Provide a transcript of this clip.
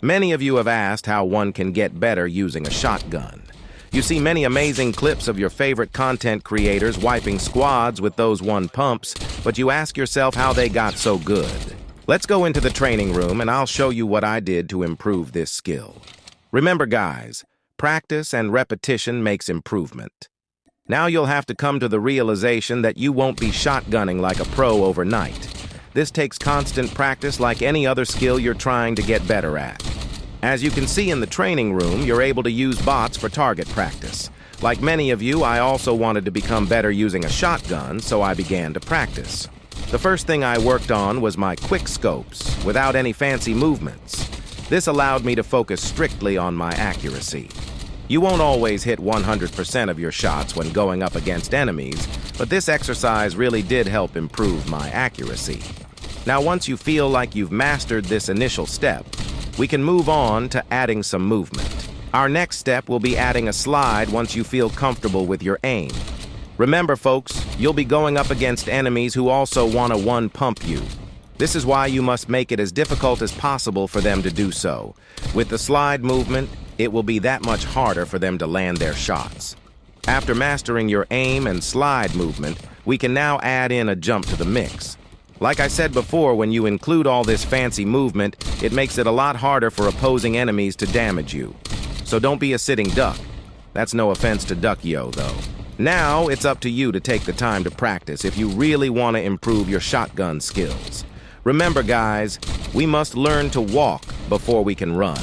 Many of you have asked how one can get better using a shotgun. You see many amazing clips of your favorite content creators wiping squads with those one pumps, but you ask yourself how they got so good. Let's go into the training room and I'll show you what I did to improve this skill. Remember guys, practice and repetition makes improvement. Now you'll have to come to the realization that you won't be shotgunning like a pro overnight. This takes constant practice like any other skill you're trying to get better at. As you can see in the training room, you're able to use bots for target practice. Like many of you, I also wanted to become better using a shotgun, so I began to practice. The first thing I worked on was my quickscopes, without any fancy movements. This allowed me to focus strictly on my accuracy. You won't always hit 100% of your shots when going up against enemies, but this exercise really did help improve my accuracy. Now, once you feel like you've mastered this initial step, we can move on to adding some movement. Our next step will be adding a slide once you feel comfortable with your aim. Remember, folks, you'll be going up against enemies who also want to one-pump you. This is why you must make it as difficult as possible for them to do so. With the slide movement, it will be that much harder for them to land their shots. After mastering your aim and slide movement, we can now add in a jump to the mix. Like I said before, when you include all this fancy movement, it makes it a lot harder for opposing enemies to damage you. So don't be a sitting duck. That's no offense to Duckyo, though. Now, it's up to you to take the time to practice if you really want to improve your shotgun skills. Remember, guys, we must learn to walk before we can run.